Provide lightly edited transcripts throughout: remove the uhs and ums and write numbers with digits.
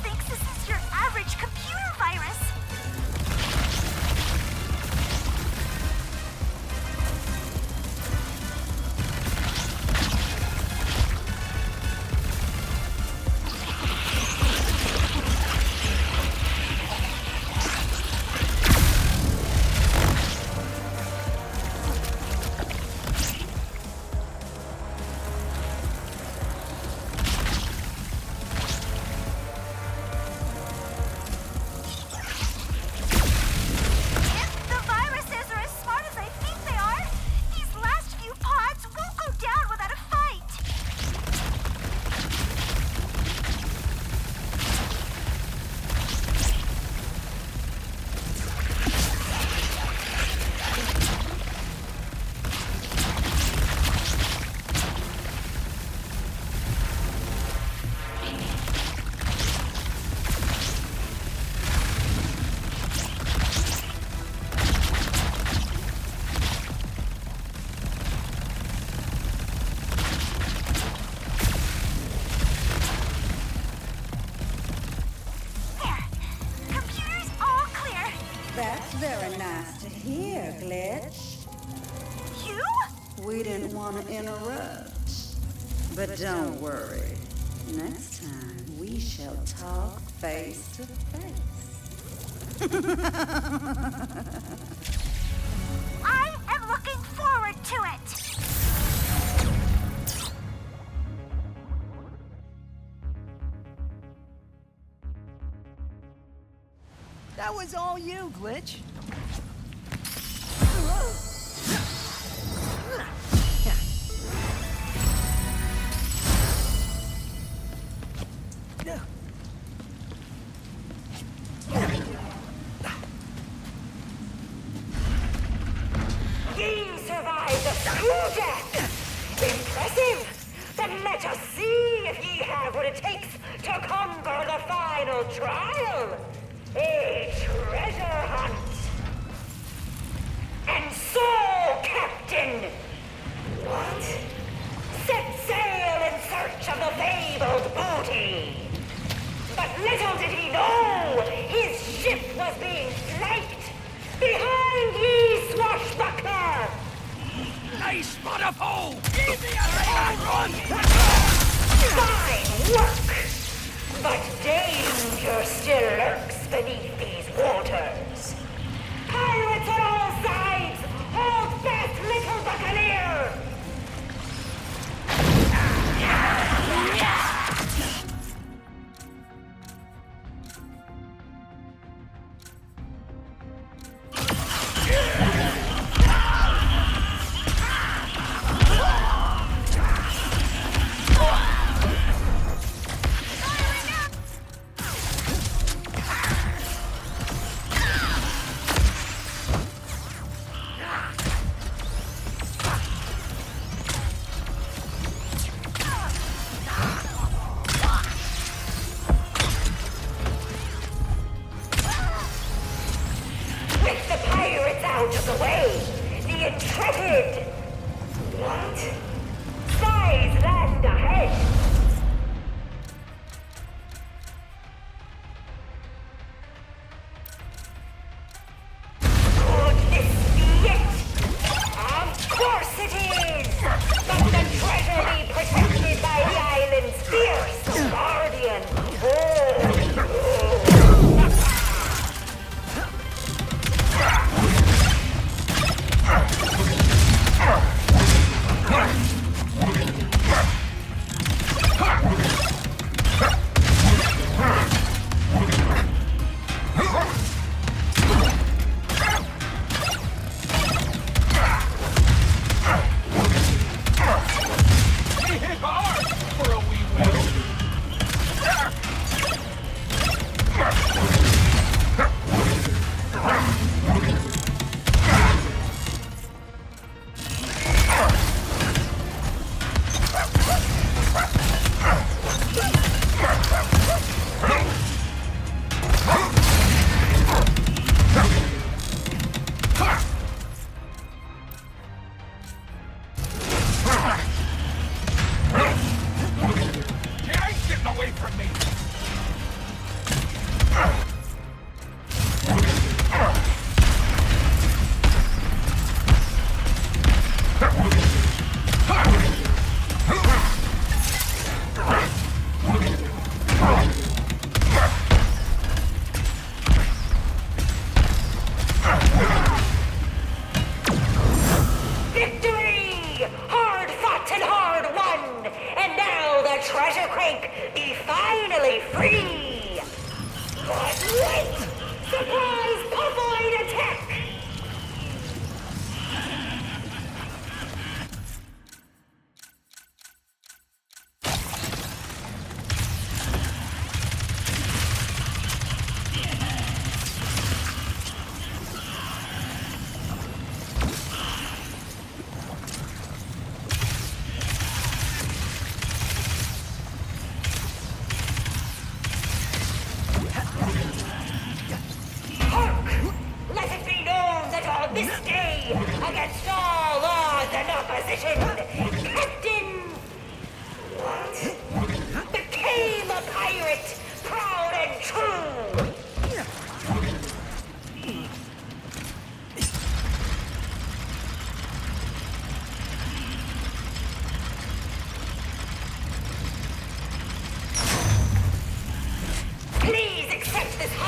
thinks this is your average computer virus. That's very nice to hear, Glitch. You? We didn't want to interrupt. But don't worry. Next time, we shall talk face to face. I am looking forward to it! That was all you, Glitch. You survived the school death! Impressive! Then let us see if ye have what it takes to conquer the final trial! A treasure hunt! And so, Captain! What? Set sail in search of the fabled booty! But little did he know his ship was being flanked! Behind ye, swashbuckler! Nice motherfucker! Give me a run! Fine work! But danger still lurks beneath these waters. Pirates on all sides! Hold fast, little buccaneer! With the pirates out of the way, the intrepid! What? Spies land ahead! Could this be it? Of course it is! But the treasure be protected by the island's fierce guardian!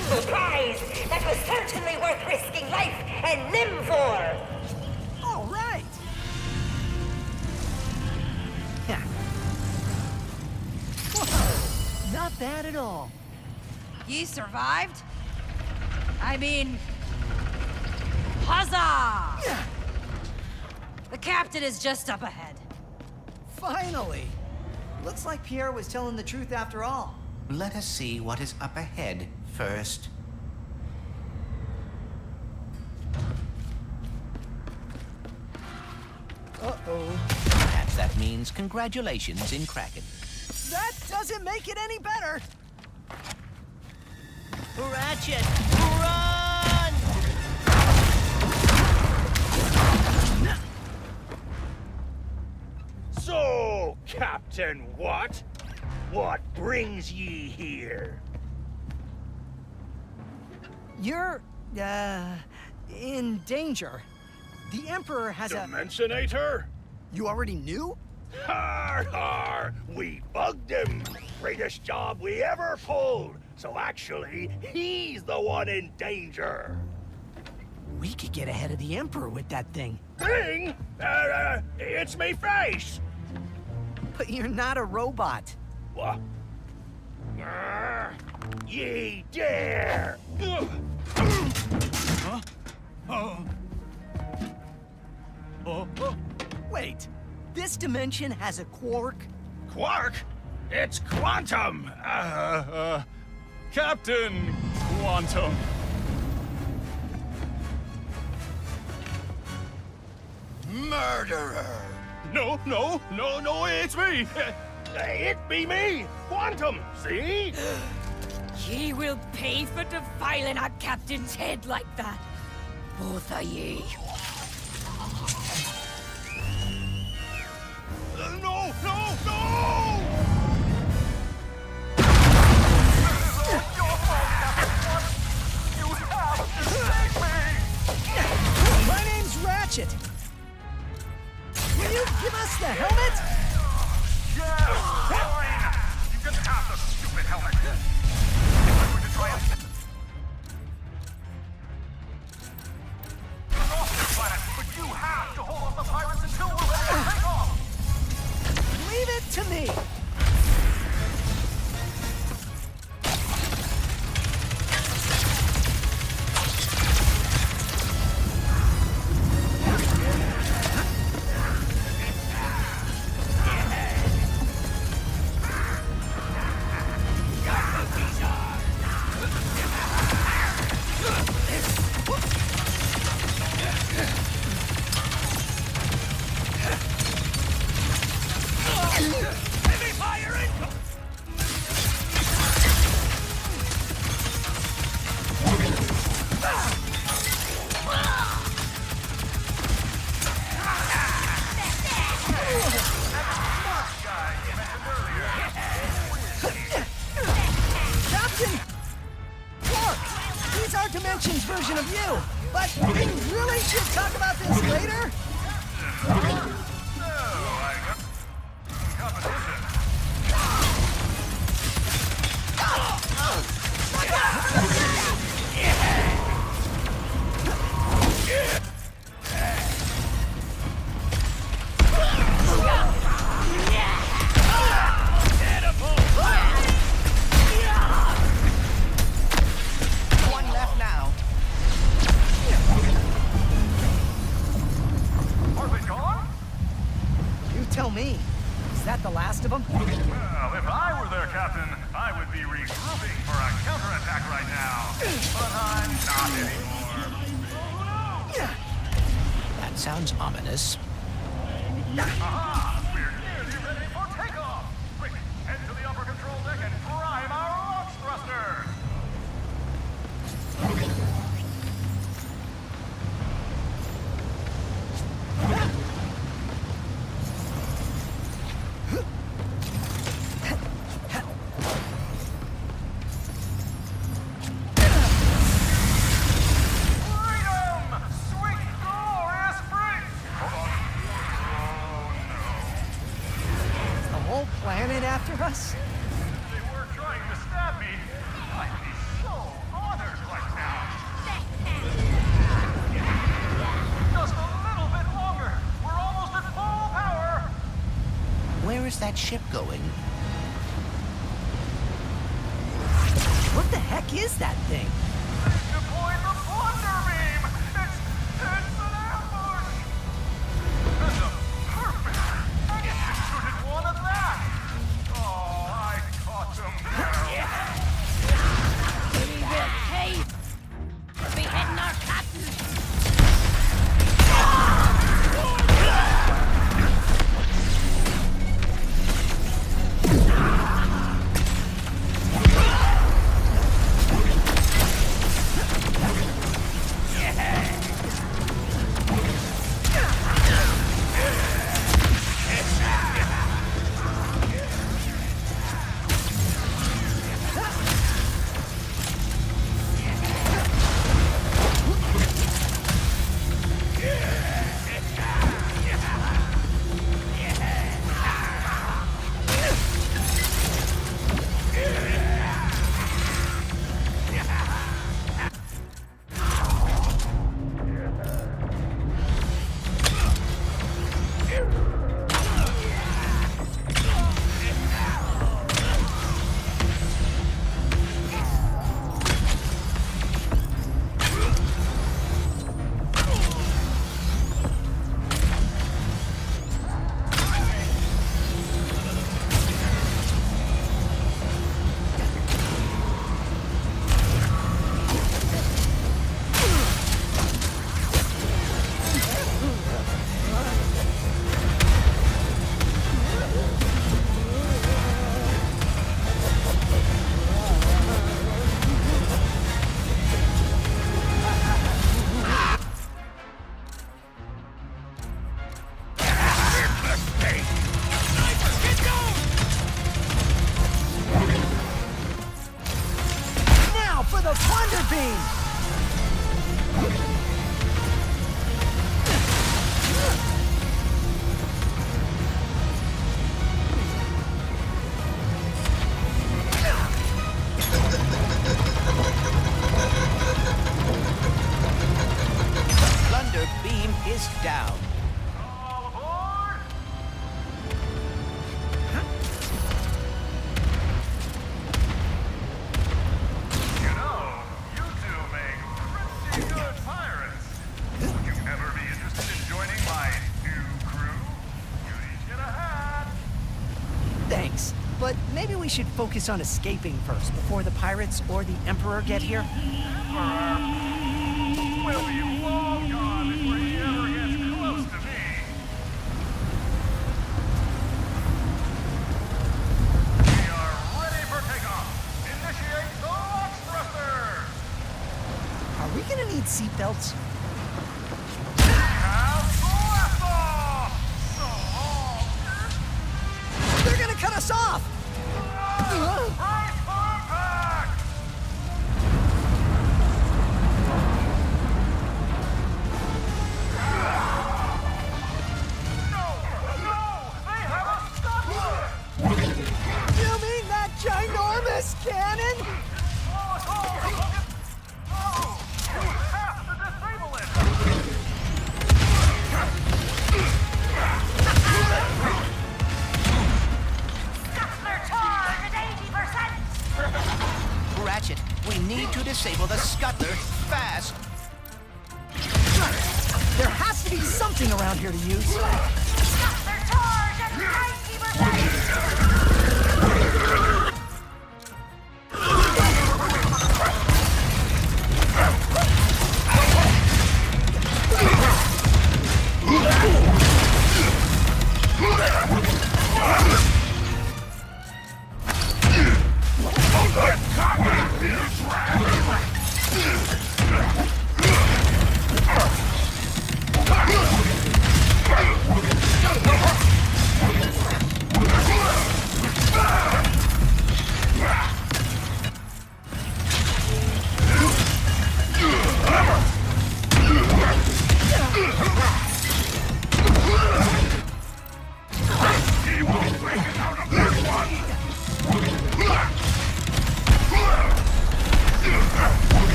final prize that was certainly worth risking life and limb for. All right. Whoa, not bad at all. Ye survived? I mean, huzzah! The captain is just up ahead. Finally. Looks like Pierre was telling the truth after all. Let us see what is up ahead first. Uh-oh. Perhaps that means congratulations in Kraken. That doesn't make it any better. Ratchet, run! So, Captain What? What brings ye here? You're, in danger. The Emperor has Dimensionator? You already knew? Har har! We bugged him! Greatest job we ever pulled! So actually, he's the one in danger! We could get ahead of the Emperor with that thing. Thing? It's me face! But you're not a robot. What? Ye dare! Huh? Wait, this dimension has a quark? Quark? It's quantum! Captain Quantum. Murderer! No, it's me. It be me, Quantum, see? Ye will pay for defiling our captain's head like that. Both of ye. No! My name's Ratchet. Will you give us the helmet? Yeah, fine! You can have the stupid helmet. I'm going to try and... off this planet, but you have to hold off the pirates until we're ready to take off! Leave it to me. Captain! Quark! He's our Dimension's version of you! But we really should talk about this later? One left now. Are they gone? You tell me. Is that the last of them? Well, if I were their captain, I would be regrouping for a counterattack right now. But I'm not anymore. That sounds ominous. Aha! We're nearly ready for takeoff! Quick, head to the upper control deck and prime our launch thrusters! Freedom! Sweet, glorious freedom! Hold on. Oh, no. that ship going? What the heck is that thing? Deploy the plunder beam! It's an ambush! That's a perfect! I executed one of that! Oh, I caught them there. We will pay for beheading our captain. But maybe we should focus on escaping first, before the pirates or the Emperor get here. We'll be long gone before he ever gets close to me. We are ready for takeoff. Initiate the launch thrusters. Are we gonna need seatbelts? Have blast off! So long. They're gonna cut us off! Brace for impact! No! They have us stuck! You mean that ginormous cannon? Have to disable it! Scuffler charge at 80%! Ratchet, we need to disable the scuttler fast. There has to be something around here to use. Scuffler charge at 90%!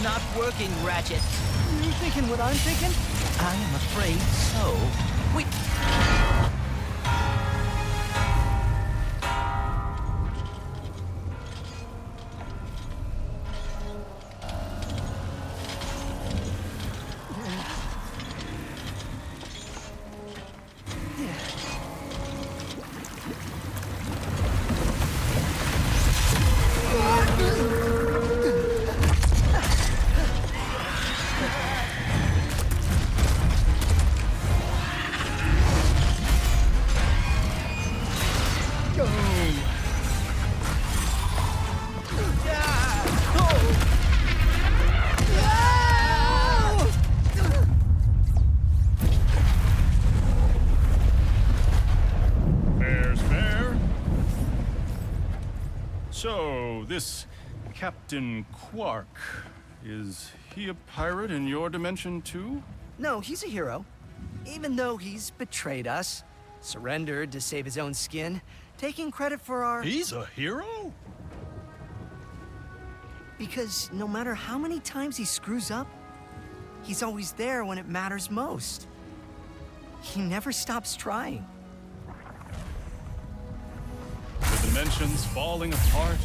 not working, Ratchet. You thinking what I'm thinking? I am afraid so. Wait. So, this Captain Quark, is he a pirate in your dimension too? No, he's a hero. Even though he's betrayed us, surrendered to save his own skin, taking credit for our... He's a hero? Because no matter how many times he screws up, he's always there when it matters most. He never stops trying. The dimension's falling apart.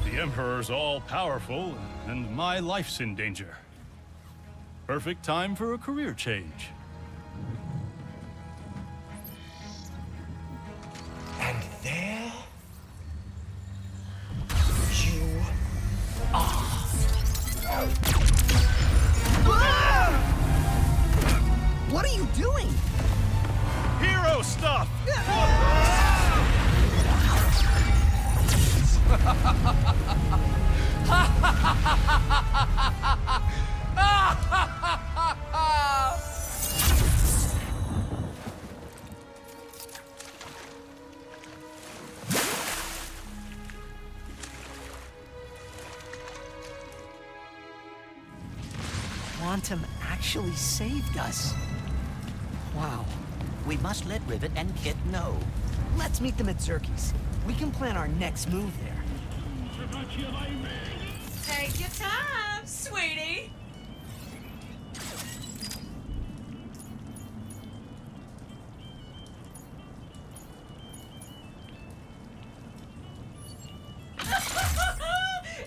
The Emperor's all-powerful, and my life's in danger. Perfect time for a career change. And there you are. What are you doing? Hero stuff! Quantum actually saved us. Wow. We must let Rivet and Kit know. Let's meet them at Zerky's. We can plan our next move there. Take your time, sweetie.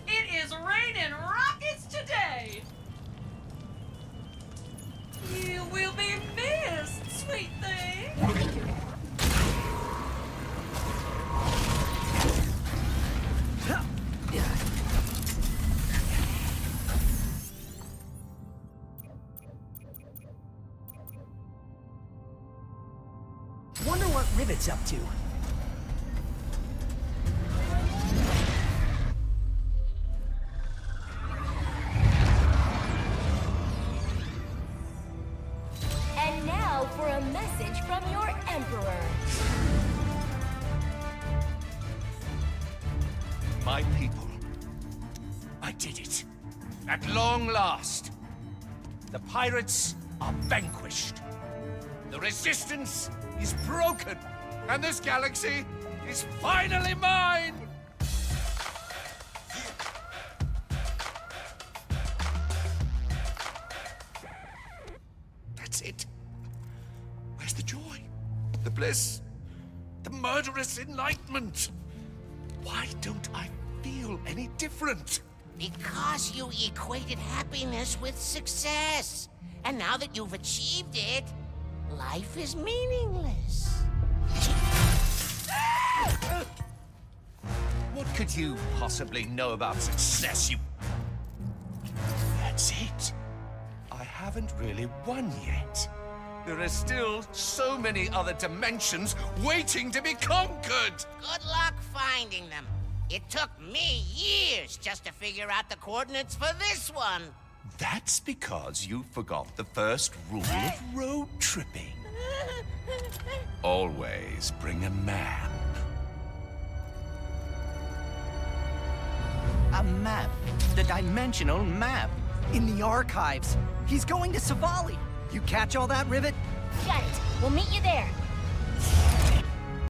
It is raining rockets today. You will be missed, sweet thing. Wonder what Rivet's up to. And now for a message from your Emperor. My people, I did it. At long last, the pirates are vanquished. The resistance is broken, and this galaxy is finally mine! That's it. Where's the joy? The bliss? The murderous enlightenment? Why don't I feel any different? Because you equated happiness with success. And now that you've achieved it, life is meaningless. What could you possibly know about success, you... That's it. I haven't really won yet. There are still so many other dimensions waiting to be conquered! Good luck finding them. It took me years just to figure out the coordinates for this one. That's because you forgot the first rule of road tripping. Always bring a map. A map. The dimensional map. In the archives. He's going to Savali. You catch all that, Rivet? Got it. We'll meet you there.